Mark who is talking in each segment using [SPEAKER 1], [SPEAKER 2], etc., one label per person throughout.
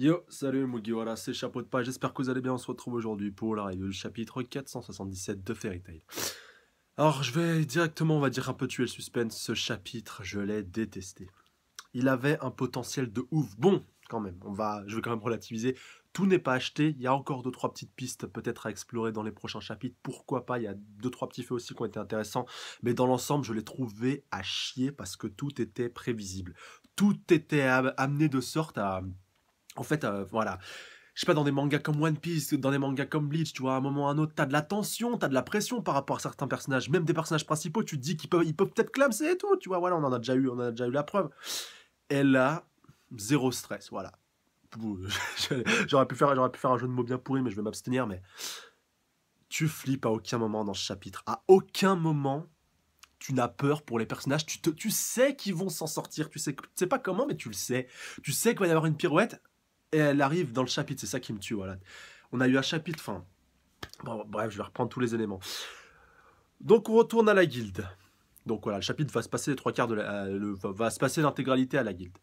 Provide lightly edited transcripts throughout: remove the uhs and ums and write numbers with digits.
[SPEAKER 1] Yo, salut Mugiwara, c'est Chapeau de Page, j'espère que vous allez bien, on se retrouve aujourd'hui pour la review du chapitre 477 de Fairy Tail. Alors je vais directement, on va dire un peu tuer le suspense, ce chapitre, je l'ai détesté. Il avait un potentiel de ouf, bon, quand même, je vais quand même relativiser, tout n'est pas acheté, il y a encore deux trois petites pistes peut-être à explorer dans les prochains chapitres, pourquoi pas, il y a deux trois petits faits aussi qui ont été intéressants, mais dans l'ensemble je l'ai trouvé à chier parce que tout était prévisible. Tout était amené de sorte à... En fait, voilà, je sais pas, dans des mangas comme One Piece, dans des mangas comme Bleach, tu vois, à un moment ou à un autre, t'as de la tension, t'as de la pression par rapport à certains personnages, même des personnages principaux, tu te dis qu'ils peuvent peut-être clamser et tout, tu vois, voilà, on en a déjà eu la preuve. Et là, zéro stress, voilà. J'aurais pu faire un jeu de mots bien pourri, mais je vais m'abstenir, mais tu flippes à aucun moment dans ce chapitre. À aucun moment, tu n'as peur pour les personnages, tu sais qu'ils vont s'en sortir, tu sais pas comment, mais tu le sais. Tu sais qu'il va y avoir une pirouette, et elle arrive dans le chapitre, c'est ça qui me tue, voilà. On a eu un chapitre, enfin, bon, bref, je vais reprendre tous les éléments. Donc on retourne à la guilde. Donc voilà, le chapitre va se passer les trois quarts de va se passer l'intégralité à la guilde.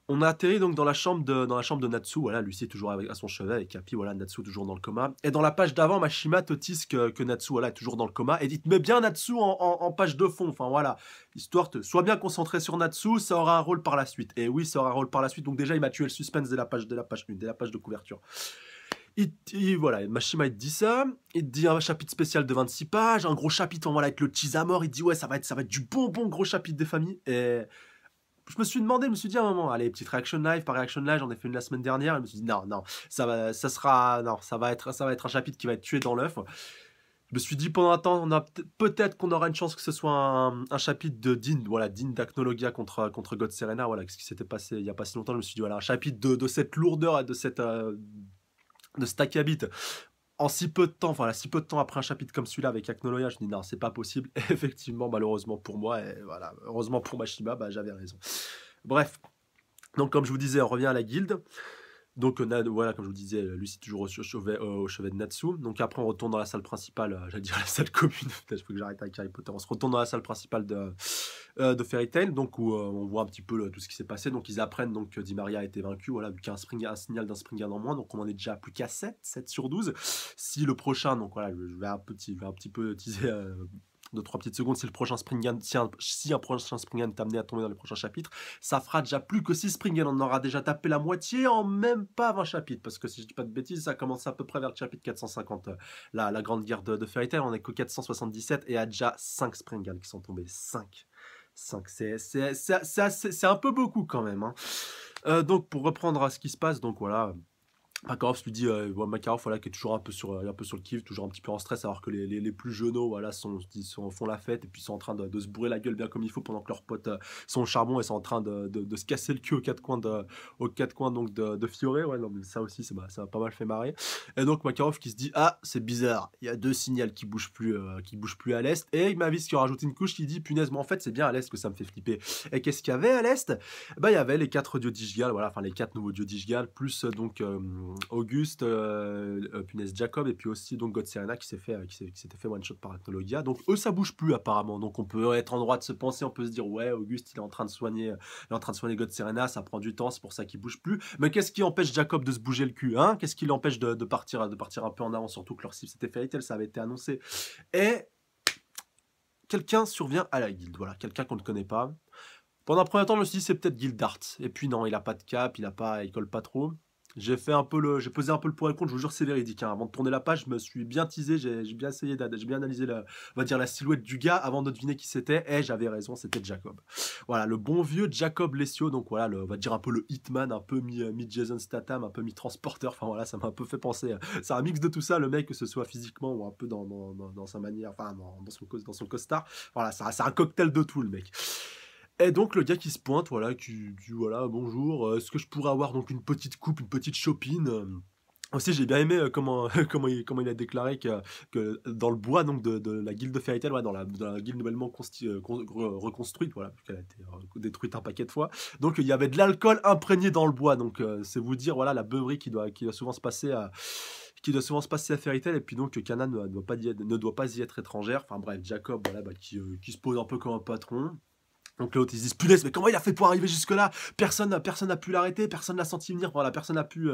[SPEAKER 1] On a atterri donc dans la chambre de Natsu, voilà, Lucie est toujours à son chevet avec Capi, voilà, Natsu toujours dans le coma. Et dans la page d'avant, Mashima te tease que Natsu, voilà, est toujours dans le coma, et dit, mais bien Natsu en page de fond, enfin voilà, histoire de, sois bien concentré sur Natsu, ça aura un rôle par la suite. Et oui, ça aura un rôle par la suite, donc déjà il m'a tué le suspense dès la page 1, dès la page de couverture. Voilà, Mashima il te dit ça, il te dit un chapitre spécial de 26 pages, un gros chapitre voilà, avec le tease à mort, il te dit ouais ça va être du bon gros chapitre des familles, et je me suis demandé, je me suis dit à un moment, allez, petite reaction live, par reaction live, j'en ai fait une la semaine dernière, et je me suis dit non, non, ça va être un chapitre qui va être tué dans l'œuf. Je me suis dit pendant un temps, peut-être qu'on aura une chance que ce soit un chapitre de Dean, voilà, Dean d'Acnologia contre God Serena, voilà, ce qui s'était passé il y a pas si longtemps. Je me suis dit voilà, un chapitre de cette lourdeur et de cet acabit en si peu de temps, enfin si peu de temps après un chapitre comme celui-là avec Acnologia, je me dis non, c'est pas possible. Et effectivement, malheureusement pour moi, et voilà, heureusement pour Mashima, bah, j'avais raison. Bref, donc comme je vous disais, on revient à la guilde. Donc voilà, comme je vous disais, Lucie toujours au chevet de Natsu. Donc après, on retourne dans la salle principale, j'allais dire la salle commune, peut-être faut que j'arrête avec Harry Potter. On se retourne dans la salle principale de Fairy Tail, donc où on voit un petit peu tout ce qui s'est passé. Donc ils apprennent donc, que Di Maria a été vaincu, voilà, vu qu'il y a un signal d'un Springan en moins, donc on en est déjà plus qu'à 7 sur 12. Si le prochain, donc voilà, je vais un petit peu teaser de 3 petites secondes, si le prochain Springan, si un prochain Springan est amené à tomber dans les prochains chapitres, ça fera déjà plus que 6 Springan. On aura déjà tapé la moitié en même pas 20 chapitres. Parce que si je dis pas de bêtises, ça commence à peu près vers le chapitre 450. La grande guerre de Fairy Tail, on est qu'au 477 et il y a déjà 5 Springan qui sont tombés. 5. 5. C'est un peu beaucoup quand même, hein. Donc pour reprendre à ce qui se passe, donc voilà. Makarov lui dit, Makarov voilà, qui est toujours un peu sur le kiff, toujours un petit peu en stress, alors que les plus jeuneaux voilà, font la fête et puis sont en train de se bourrer la gueule bien comme il faut pendant que leurs potes sont au charbon et sont en train de se casser le cul aux quatre coins donc de Fioré. Ouais, non, mais ça aussi, ça m'a pas mal fait marrer. Et donc Makarov qui se dit, ah, c'est bizarre, il y a deux signaux qui bougent plus à l'est. Et Mavis qui rajoute une couche qui dit, punaise, mais en fait, c'est bien à l'est que ça me fait flipper. Et qu'est-ce qu'il y avait à l'est? Bah, il y avait les 4 dieux d'Ishgal, voilà, enfin les 4 nouveaux dieux d'Ishgal, plus donc Auguste, punaise Jacob, et puis aussi donc God Serena qui s'était fait one shot par Acnologia. Donc eux ça bouge plus apparemment. Donc on peut être en droit de se penser, on peut se dire ouais, Auguste il est en train de soigner God Serena, ça prend du temps, c'est pour ça qu'il bouge plus. Mais qu'est-ce qui empêche Jacob de se bouger le cul, hein? Qu'est-ce qui l'empêche de partir un peu en avant, surtout que leur cible c'était Fairy Tail, ça avait été annoncé. Et quelqu'un survient à la guilde, voilà, quelqu'un qu'on ne connaît pas. Pendant un premier temps, je me suis dit c'est peut-être Gildart. Et puis non, il a pas de cap, il colle pas trop. J'ai pesé un peu le pour et le contre. Je vous jure, c'est véridique, hein. Avant de tourner la page, je me suis bien teasé, j'ai bien essayé, j'ai bien analysé on va dire la silhouette du gars avant de deviner qui c'était. Et j'avais raison, c'était Jacob. Voilà, le bon vieux Jacob Lessio. Donc voilà, on va dire un peu le Hitman, un peu mi Jason Statham, un peu mi transporteur. Enfin voilà, ça m'a un peu fait penser. C'est un mix de tout ça, le mec, que ce soit physiquement ou un peu dans sa manière, enfin dans son costard. Voilà, c'est un cocktail de tout, le mec. Et donc le gars qui se pointe, voilà, qui dit voilà, bonjour, est-ce que je pourrais avoir donc une petite coupe, une petite chopine? Aussi, j'ai bien aimé comment, comment il a déclaré que dans le bois donc de la guilde de Fairy Tail, ouais, dans la guilde nouvellement reconstruite, voilà, parce qu'elle a été détruite un paquet de fois. Donc il y avait de l'alcool imprégné dans le bois. Donc c'est vous dire voilà la beuverie qui doit souvent se passer à Fairy Tail, et puis donc Kana ne doit pas y être étrangère. Enfin bref, Jacob, voilà, bah, qui se pose un peu comme un patron. Donc l'autre, ils se disent, punaise, mais comment il a fait pour arriver jusque-là? Personne n'a pu l'arrêter, personne n'a senti venir, voilà, personne a pu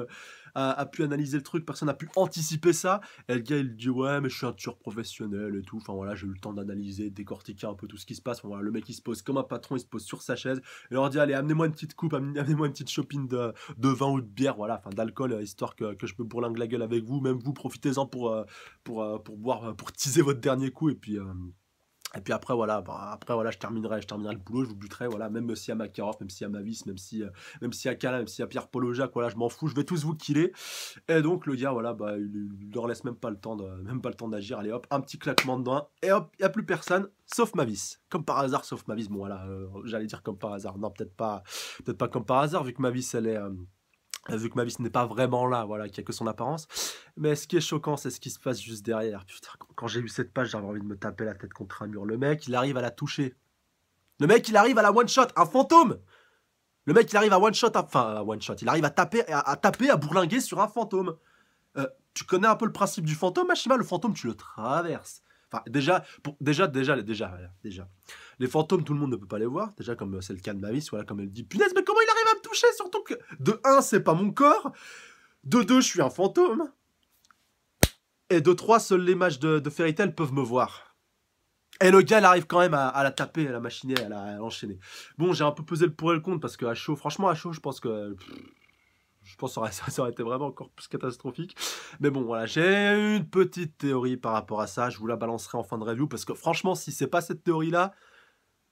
[SPEAKER 1] analyser le truc, personne n'a pu anticiper ça. Et le gars, il dit, ouais, mais je suis un tueur professionnel et tout. Enfin voilà, j'ai eu le temps d'analyser, de décortiquer un peu tout ce qui se passe. Enfin, voilà, le mec, il se pose comme un patron, il se pose sur sa chaise. Et leur dit, allez, amenez-moi une petite coupe, amenez-moi une petite chopine de vin ou de bière, voilà, enfin d'alcool, histoire que je peux bourlinguer la gueule avec vous. Même vous, profitez-en pour boire, pour teaser votre dernier coup. Et puis après voilà, après voilà, je terminerai le boulot, je vous buterai, voilà, même s'il y a Makarov, même s'il y a Mavis, même s'il y a Kala, même s'il y a Pierre-Paul Aujac, voilà, je m'en fous, je vais tous vous killer. Et donc le gars, voilà, il leur laisse même pas le temps d'agir. Allez hop, un petit claquement de doigts, et hop, il n'y a plus personne, sauf Mavis. Comme par hasard, sauf Mavis. Bon voilà, j'allais dire comme par hasard. Non, peut-être pas comme par hasard, vu que Mavis, vu que Mavis n'est pas vraiment là, voilà, qu'il n'y a que son apparence. Mais ce qui est choquant, c'est ce qui se passe juste derrière. Putain, quand j'ai vu cette page, j'avais envie de me taper la tête contre un mur. Le mec, il arrive à la toucher. Le mec, il arrive à la one-shot, un fantôme. Le mec, il arrive à one-shot, enfin, à one-shot. Il arrive à taper, à bourlinguer sur un fantôme. Tu connais un peu le principe du fantôme, Mashima? Le fantôme, tu le traverses. Enfin, déjà. Les fantômes, tout le monde ne peut pas les voir. Déjà, comme c'est le cas de Mavis, voilà, comme elle dit, punaise, mais comment il arrive à me toucher? Surtout que, de un, c'est pas mon corps. De deux, je suis un fantôme. Et de trois, seules les mages de Fairy Tail peuvent me voir. Et le gars, il arrive quand même à la taper, à la machiner, à l'enchaîner. Bon, j'ai un peu pesé le pour et le contre parce que à chaud, franchement, à chaud, je pense que. Je pense que ça aurait été vraiment encore plus catastrophique. Mais bon, voilà, j'ai une petite théorie par rapport à ça. Je vous la balancerai en fin de review parce que franchement, si c'est pas cette théorie-là,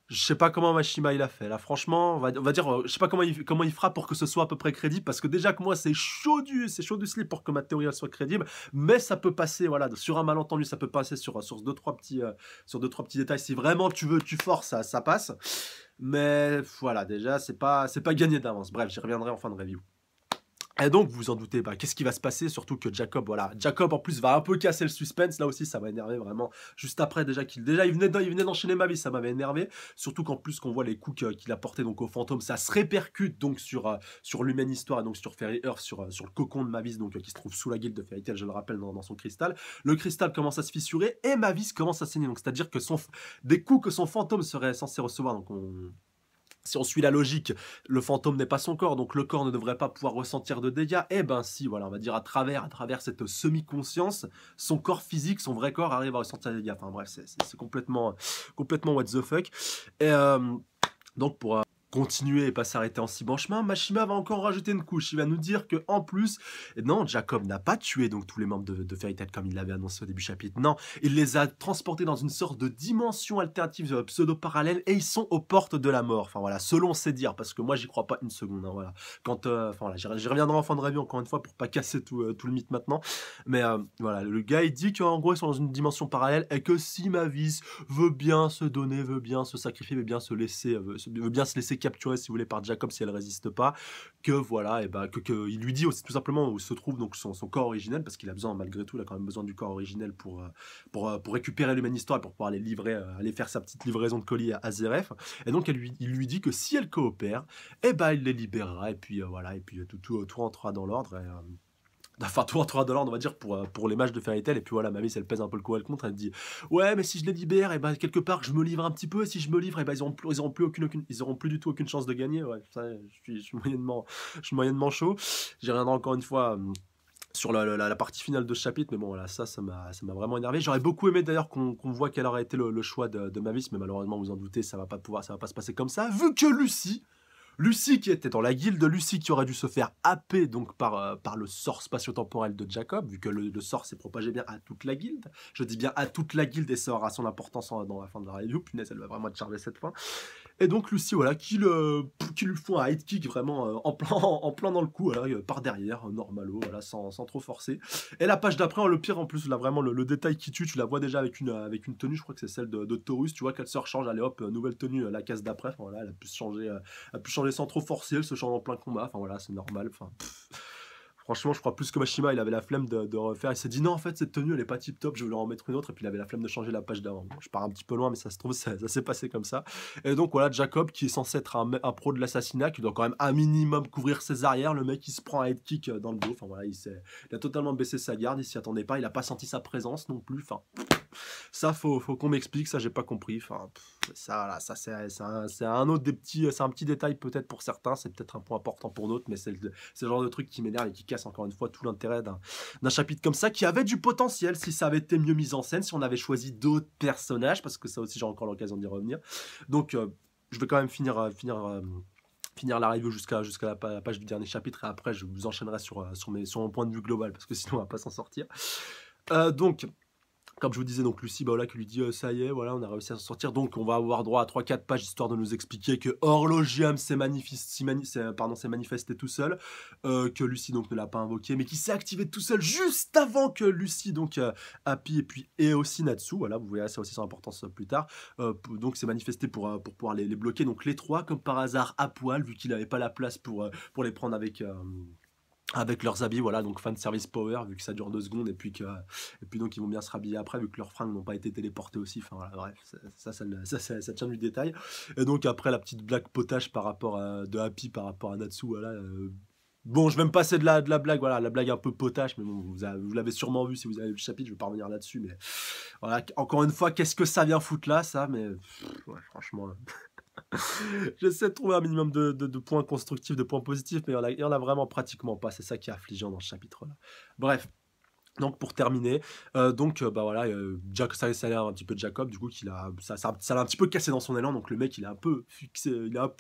[SPEAKER 1] je sais pas comment Mashima il a fait. Là, franchement, on va dire, je sais pas comment il fera pour que ce soit à peu près crédible. Parce que déjà que moi, c'est chaud du slip pour que ma théorie elle soit crédible. Mais ça peut passer, voilà, sur un malentendu, ça peut passer sur deux, trois petits détails. Si vraiment tu forces, ça passe. Mais voilà, déjà, c'est pas gagné d'avance. Bref, j'y reviendrai en fin de review. Et donc, vous vous en doutez, qu'est-ce qui va se passer? Surtout que Jacob, voilà, Jacob en plus va un peu casser le suspense. Là aussi, ça m'a énervé vraiment. Juste après, déjà il venait d'enchaîner ma vie, ça m'avait énervé. Surtout qu'en plus, qu'on voit les coups qu'il a portés donc au fantôme, ça se répercute donc sur l'humaine histoire et donc sur Fairy Earth, sur le cocon de Mavis, donc qui se trouve sous la guilde de Fairy Tail, je le rappelle, dans son cristal. Le cristal commence à se fissurer et Mavis commence à saigner. Donc, c'est-à-dire que des coups que son fantôme serait censé recevoir. Donc, si on suit la logique, le fantôme n'est pas son corps, donc le corps ne devrait pas pouvoir ressentir de dégâts. Eh ben si, voilà, on va dire à travers cette semi-conscience, son corps physique, son vrai corps arrive à ressentir des dégâts. Enfin bref, c'est complètement what the fuck. Et donc pour continuer et pas s'arrêter en si bon chemin, Mashima va encore rajouter une couche. Il va nous dire que en plus, non, Jacob n'a pas tué donc tous les membres de Fairy Tail comme il l'avait annoncé au début du chapitre. Non, il les a transportés dans une sorte de dimension alternative pseudo-parallèle et ils sont aux portes de la mort. Enfin voilà, selon ses dires, parce que moi j'y crois pas une seconde. Hein, voilà. Enfin voilà, j'y reviendrai en fin de review encore une fois pour pas casser tout le mythe maintenant. Mais voilà, le gars il dit qu'en gros ils sont dans une dimension parallèle et que si Mavis veut bien se donner, veut bien se sacrifier, veut bien se laisser capturée, si vous voulez, par Jacob si elle résiste pas, que voilà, et ben que il lui dit aussi tout simplement où se trouve donc son corps originel, parce qu'il a besoin, malgré tout, il a quand même besoin du corps originel pour récupérer l'humaine histoire et pour pouvoir aller livrer, aller faire sa petite livraison de colis à Zeref. Et donc il lui dit que si elle coopère, et ben il les libérera, et puis voilà, et puis tout rentrera dans l'ordre. Enfin, tout rentrera dans l'ordre, on va dire, pour les matchs de Fairy Tail. Et puis voilà, Mavis, elle pèse un peu le coup, elle contre, elle dit ouais, mais si je les libère, et ben quelque part, je me livre un petit peu. Et si je me livre, et ben ils auront plus du tout aucune chance de gagner. Ouais, ça, je suis moyennement chaud. J'y reviendrai encore une fois. Sur la partie finale de ce chapitre, mais bon, voilà, ça m'a vraiment énervé. J'aurais beaucoup aimé d'ailleurs qu'on voit quel aurait été le choix de Mavis, mais malheureusement, vous en doutez, ça va pas se passer comme ça, vu que Lucy qui était dans la guilde, Lucy qui aurait dû se faire happer donc par le sort spatio-temporel de Jacob, vu que le sort s'est propagé bien à toute la guilde. Je dis bien à toute la guilde et ça aura son importance dans la fin de la review. Punaise, elle va vraiment être chargée cette fin. Et donc Lucy, voilà, qui lui font un high kick vraiment en plein dans le cou, voilà, par derrière, normalo, voilà, sans trop forcer. Et la page d'après, le pire en plus, là vraiment le détail qui tue, tu la vois déjà avec une tenue, je crois que c'est celle de Taurus, tu vois qu'elle se rechange, allez hop, nouvelle tenue, la case d'après, enfin, voilà, elle a pu changer sans trop forcer, elle se change en plein combat, enfin voilà, c'est normal, enfin... Franchement, je crois plus que Mashima, il avait la flemme de refaire. Il s'est dit non, en fait, cette tenue, elle est pas tip top, je voulais en mettre une autre. Et puis il avait la flemme de changer la page d'avant. Bon, je pars un petit peu loin, mais ça se trouve, ça s'est passé comme ça. Et donc voilà, Jacob, qui est censé être un pro de l'assassinat, qui doit quand même un minimum couvrir ses arrières. Le mec, il se prend un head kick dans le dos. Enfin voilà, il a totalement baissé sa garde, il s'y attendait pas. Il a pas senti sa présence non plus. Enfin, ça, faut qu'on m'explique, ça, j'ai pas compris. Enfin, ça, voilà, ça c'est un autre des petits, c'est un petit détail peut-être pour certains, c'est peut-être un point important pour d'autres, mais c'est le genre de truc qui m'énerve et qui casse encore une fois tout l'intérêt d'un chapitre comme ça, qui avait du potentiel si ça avait été mieux mis en scène, si on avait choisi d'autres personnages, parce que ça aussi j'ai encore l'occasion d'y revenir. Donc, je vais quand même finir la review jusqu'à la page du dernier chapitre, et après je vous enchaînerai sur mon point de vue global, parce que sinon on va pas s'en sortir. Donc, comme je vous disais, donc Lucy, bah voilà, qui lui dit ça y est, voilà, on a réussi à s'en sortir. Donc on va avoir droit à 3-4 pages histoire de nous expliquer que Horlogium s'est manifesté tout seul, que Lucy donc ne l'a pas invoqué, mais qui s'est activé tout seul juste avant que Lucy, donc Happy et aussi Natsu, voilà, vous verrez ça aussi son importance plus tard, donc s'est manifesté pour pouvoir les bloquer. Donc les trois, comme par hasard, à poil, vu qu'il n'avait pas la place pour les prendre avec leurs habits, voilà, donc fan service power, vu que ça dure 2 secondes, et puis donc ils vont bien se rhabiller après, vu que leurs fringues n'ont pas été téléportées aussi, enfin voilà, bref, ça tient du détail. Et donc après, la petite blague potage de Happy par rapport à Natsu, voilà, bon, je vais me passer de la blague, voilà, la blague un peu potage, mais bon, vous l'avez sûrement vu si vous avez vu le chapitre, je vais pas revenir là-dessus, mais voilà, encore une fois, qu'est-ce que ça vient foutre là, ça, mais ouais, franchement... J'essaie de trouver un minimum de points constructifs, de points positifs, mais il y en a vraiment pratiquement pas. C'est ça qui est affligeant dans ce chapitre-là. Bref. Donc pour terminer, bah voilà, ça a l'air un petit peu de Jacob, du coup ça l'a un petit peu cassé dans son élan, donc le mec il est un peu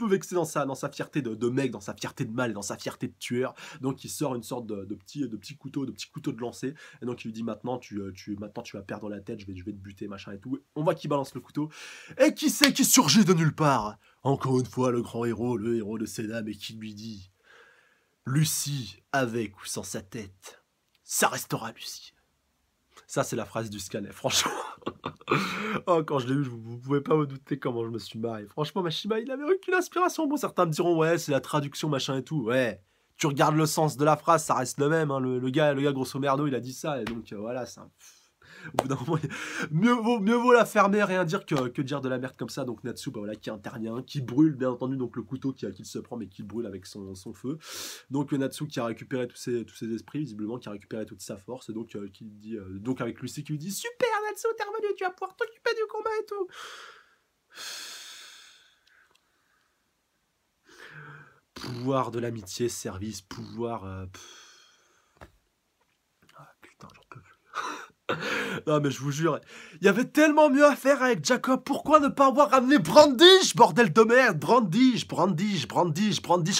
[SPEAKER 1] vexé dans sa fierté de mec, dans sa fierté de mâle, dans sa fierté de tueur, donc il sort une sorte de petit couteau de lancer, et donc il lui dit maintenant tu vas perdre la tête, je vais te buter, machin et tout. On voit qu'il balance le couteau, et qui c'est qui surgit de nulle part? Encore une fois le grand héros, le héros de Senna, et qui lui dit Lucy, avec ou sans sa tête, ça restera Lucie. Ça, c'est la phrase du scanner, franchement. Oh, quand je l'ai vu, vous pouvez pas vous douter comment je me suis marré. Franchement, Mashima, il avait aucune inspiration. Bon, certains me diront, ouais, c'est la traduction, machin et tout. Ouais, tu regardes le sens de la phrase, ça reste le même. Hein. Le gars, grosso merdo, il a dit ça. Et donc, voilà, c'est un... Au bout d'un moment, mieux vaut la fermer, rien dire que dire de la merde comme ça. Donc Natsu, bah voilà, qui intervient, qui brûle, bien entendu, donc le couteau qu'il se prend, mais qui brûle avec son feu. Donc Natsu qui a récupéré tous ses esprits, visiblement, qui a récupéré toute sa force, et donc qui dit, donc avec Lucy qui lui dit super Natsu, t'es revenu, tu vas pouvoir t'occuper du combat et tout. Pouvoir de l'amitié, service, pouvoir. Ah putain, j'en peux plus. Non mais je vous jure, il y avait tellement mieux à faire avec Jacob, pourquoi ne pas avoir ramené Brandish, bordel de merde, Brandish,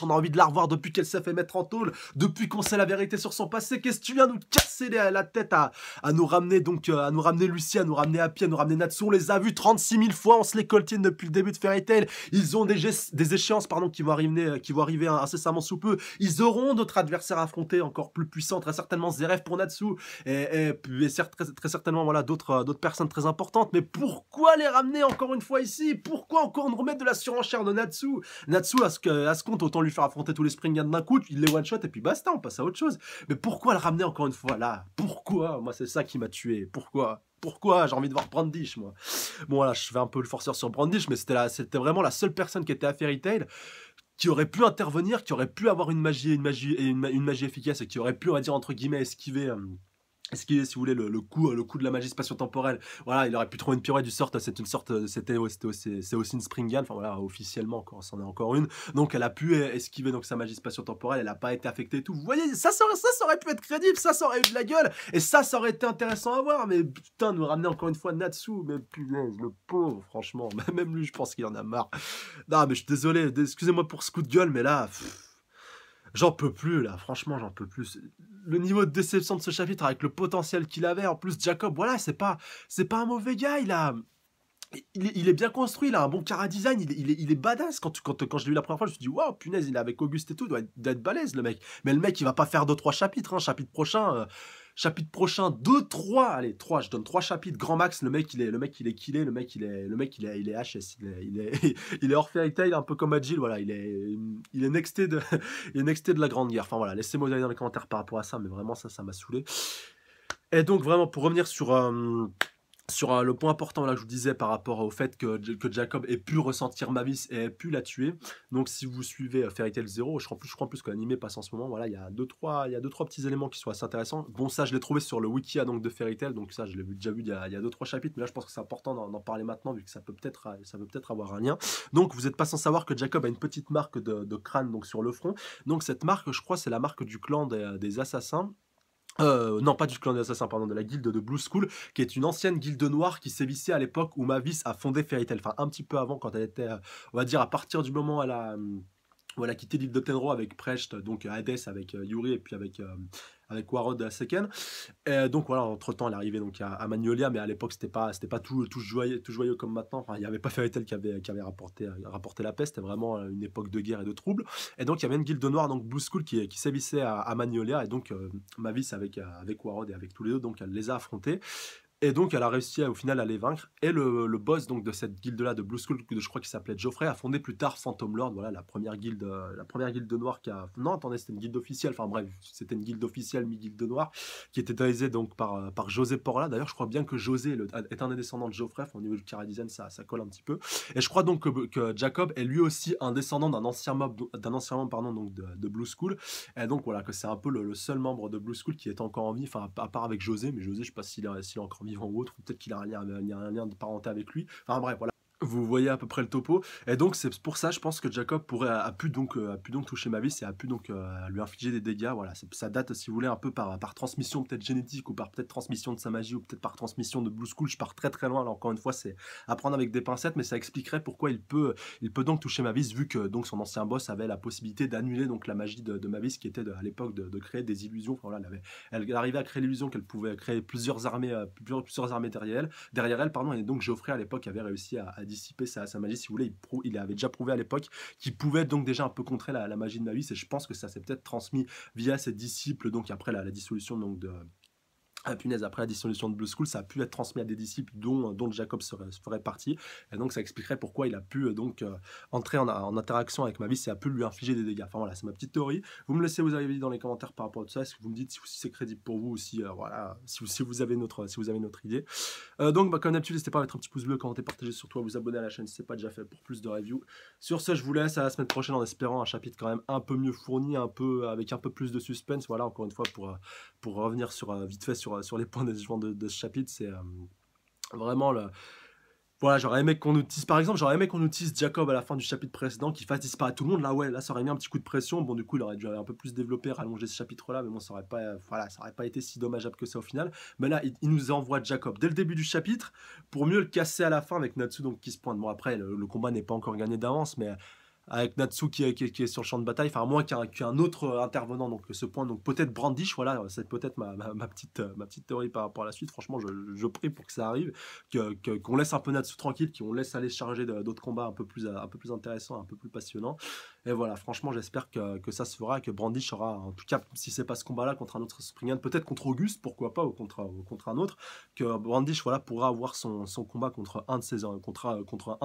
[SPEAKER 1] on a envie de la revoir depuis qu'elle s'est fait mettre en tôle, depuis qu'on sait la vérité sur son passé, qu'est-ce que tu viens nous casser la tête à nous ramener Lucy, à nous ramener Happy, à nous ramener Natsu, on les a vus 36 000 fois, on se les coltine depuis le début de Fairy Tail, ils ont des échéances qui vont arriver incessamment sous peu, ils auront d'autres adversaires à affronter encore plus puissants, très certainement Zeref pour Natsu, et certes, très certainement voilà, d'autres personnes très importantes, mais pourquoi les ramener encore une fois ici? Pourquoi encore nous remettre de la surenchère de Natsu? Natsu, à ce compte, autant lui faire affronter tous les Springan d'un coup, il les one-shot et puis basta, on passe à autre chose. Mais pourquoi le ramener encore une fois là? Pourquoi? Moi, c'est ça qui m'a tué. Pourquoi? J'ai envie de voir Brandish, moi. Bon, voilà, je fais un peu le forceur sur Brandish, mais c'était vraiment la seule personne qui était à Fairy Tail, qui aurait pu intervenir, qui aurait pu avoir une magie efficace, et qui aurait pu, on va dire, entre guillemets, esquiver, si vous voulez, le coup de la magie spatio-temporelle. Voilà, il aurait pu trouver une pirouette du sort, c'est aussi une Springan, enfin voilà, officiellement, c'en est encore une. Donc elle a pu esquiver donc sa magie spatio-temporelle, elle n'a pas été affectée et tout. Vous voyez, ça aurait pu être crédible, ça aurait eu de la gueule, et ça aurait été intéressant à voir, mais putain, nous ramener encore une fois Natsu, mais punaise, le pauvre, franchement, même lui, je pense qu'il en a marre. Non, mais je suis désolé, excusez-moi pour ce coup de gueule, mais là... J'en peux plus là, franchement j'en peux plus. Le niveau de déception de ce chapitre avec le potentiel qu'il avait, en plus Jacob, voilà, c'est pas un mauvais gars, il est bien construit, il a un bon chara-design, il est badass. Quand je l'ai vu la première fois, je me suis dit waouh, punaise, il est avec Auguste et tout, il doit être balèze le mec. Mais le mec, il va pas faire 2-3 chapitres, chapitre prochain, chapitre prochain, 2, 3, allez, 3, je donne 3 chapitres, grand max, le mec il est killé, il est HS, il est hors Fairy Tail, un peu comme Agile, voilà, il est nexté de, il est nexté de la Grande Guerre. Enfin voilà, laissez-moi aller dans les commentaires par rapport à ça, mais vraiment ça m'a saoulé. Et donc vraiment, pour revenir sur le point important là, que je vous disais par rapport au fait que Jacob ait pu ressentir Mavis et ait pu la tuer. Donc si vous suivez Fairy Tail Zero, je crois en plus que l'animé passe en ce moment, voilà, il y a deux, trois petits éléments qui sont assez intéressants. Bon, ça je l'ai trouvé sur le wiki donc, de Fairy Tail, donc ça je l'ai déjà vu il y a 2-3 chapitres, mais là je pense que c'est important d'en parler maintenant, vu que ça peut peut-être avoir un lien. Donc vous n'êtes pas sans savoir que Jacob a une petite marque de crâne donc, sur le front. Donc cette marque, je crois, c'est la marque du clan des assassins. Non, pas du clan des assassins, pardon, de la guilde de Blue School, qui est une ancienne guilde noire qui sévissait à l'époque où Mavis a fondé Fairy Tail. Enfin, un petit peu avant, quand elle était, on va dire, à partir du moment où elle a quitté l'île de Tenro avec Precht, donc Hades avec Yuri et puis avec Warod Seken. Et donc voilà, entre temps, elle est arrivée donc à Magnolia, mais à l'époque, c'était pas tout joyeux comme maintenant. Enfin, il n'y avait pas Fairy Tail qui avait rapporté la paix. C'était vraiment une époque de guerre et de troubles. Et donc, il y avait une guilde noire, donc Blue School, qui sévissait à Magnolia. Et donc, Mavis avec Warod et avec tous les deux, donc elle les a affrontés. Et donc, elle a réussi au final à les vaincre. Et le boss donc de cette guilde-là de Blue School, je crois qu'il s'appelait Geoffrey, a fondé plus tard Phantom Lord. Voilà, la première guilde noire qui a. Non, attendez, c'était une guilde officielle. Enfin bref, c'était une guilde officielle, mi-guilde noire, qui était dirigée donc par José Porla. D'ailleurs, je crois bien que José est un des descendants de Geoffrey. Enfin, au niveau du chara design, ça colle un petit peu. Et je crois donc que Jacob est lui aussi un descendant d'un ancien membre pardon, donc de Blue School. Et donc voilà, que c'est un peu le seul membre de Blue School qui est encore en vie. Enfin, à part avec José, mais José, je sais pas s'il est encore vivant ou autre, ou peut-être qu'il a un lien de parenté avec lui. Enfin bref, voilà. Vous voyez à peu près le topo. Et donc c'est pour ça, je pense que Jacob a pu donc toucher Mavis et a pu donc lui infliger des dégâts. Voilà, ça date, si vous voulez, un peu par transmission peut-être génétique, ou par peut-être transmission de sa magie, ou peut-être par transmission de Blue School. Je pars très très loin. Là, encore une fois, c'est à prendre avec des pincettes, mais ça expliquerait pourquoi il peut donc toucher Mavis, vu que donc son ancien boss avait la possibilité d'annuler donc la magie de Mavis, qui était à l'époque de créer des illusions. Enfin, voilà, elle arrivait à créer l'illusion qu'elle pouvait créer plusieurs armées derrière elle, pardon. Et donc Geoffrey à l'époque avait réussi à dissiper sa magie, si vous voulez. Il avait déjà prouvé à l'époque qu'il pouvait donc déjà un peu contrer la magie de Mavis, et je pense que ça s'est peut-être transmis via ses disciples, donc après la dissolution donc de punaise, après la dissolution de Blue School, ça a pu être transmis à des disciples dont Jacob ferait partie. Et donc ça expliquerait pourquoi il a pu entrer en interaction avec Mavis et a pu lui infliger des dégâts. Enfin voilà, c'est ma petite théorie. Vous me laissez vous avis dans les commentaires par rapport à tout ça. Est-ce que vous me dites si c'est crédible pour vous, ou si, voilà, si vous avez notre idée. Donc comme d'habitude, n'hésitez pas à mettre un petit pouce bleu, commenter, partager, surtout à vous abonner à la chaîne si ce n'est pas déjà fait pour plus de reviews. Sur ce, je vous laisse à la semaine prochaine en espérant un chapitre quand même un peu mieux fourni, avec un peu plus de suspense. Voilà, encore une fois, pour revenir vite fait sur les points de ce chapitre, c'est vraiment le. Voilà, j'aurais aimé qu'on nous tease, par exemple, Jacob à la fin du chapitre précédent, qui fasse disparaître tout le monde. Là, ouais, là, ça aurait mis un petit coup de pression. Bon, du coup, il aurait dû un peu plus développer, rallonger ce chapitre-là, mais bon, ça aurait pas été si dommageable que ça au final. Mais là, il nous envoie Jacob dès le début du chapitre pour mieux le casser à la fin avec Natsu donc qui se pointe. Bon, après, le combat n'est pas encore gagné d'avance, mais avec Natsu qui est sur le champ de bataille, enfin à moins qu'un autre intervenant donc ce point, donc peut-être Brandish, voilà, c'est peut-être ma petite théorie par rapport à la suite. Franchement, je prie pour que ça arrive, qu'on laisse un peu Natsu tranquille, qu'on laisse aller se charger d'autres combats un peu plus intéressants, un peu plus passionnants. Et voilà, franchement, j'espère que ça se fera, que Brandish aura, en tout cas, si c'est pas ce combat-là contre un autre Springan, peut-être contre Auguste, pourquoi pas, ou contre un autre, que Brandish, voilà, pourra avoir son combat contre un de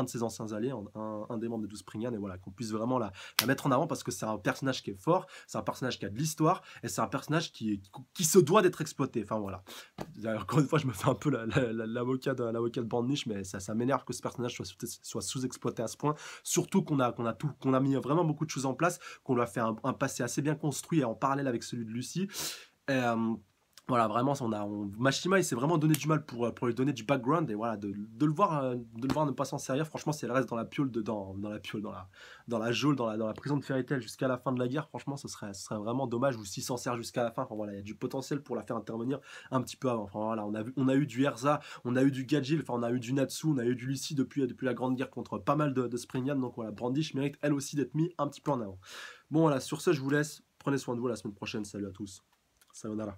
[SPEAKER 1] ses anciens alliés, un des membres des 12 Springan, et voilà, qu'on puisse vraiment la mettre en avant, parce que c'est un personnage qui est fort, c'est un personnage qui a de l'histoire, et c'est un personnage qui se doit d'être exploité. Enfin voilà. Encore une fois, je me fais un peu l'avocat de Brandish, mais ça m'énerve que ce personnage soit sous-exploité à ce point, surtout qu'on a mis vraiment beaucoup de choses en place, qu'on lui a fait un passé assez bien construit et en parallèle avec celui de Lucie. Et, voilà, vraiment, Mashima, il s'est vraiment donné du mal pour lui donner du background, et voilà, de le voir ne pas s'en servir. Franchement, si elle reste dans la geôle, dans la prison de Fairy Tail jusqu'à la fin de la guerre, franchement, ce serait vraiment dommage, ou s'il s'en sert jusqu'à la fin. Enfin voilà, il y a du potentiel pour la faire intervenir un petit peu avant. Enfin voilà, on a eu du Erza, on a eu du Gajil, enfin on a eu du Natsu, on a eu du Lucie depuis la Grande Guerre contre pas mal de Springan, donc voilà, Brandish mérite elle aussi d'être mis un petit peu en avant. Bon voilà, sur ce, je vous laisse, prenez soin de vous, à la semaine prochaine, salut à tous, sayonara.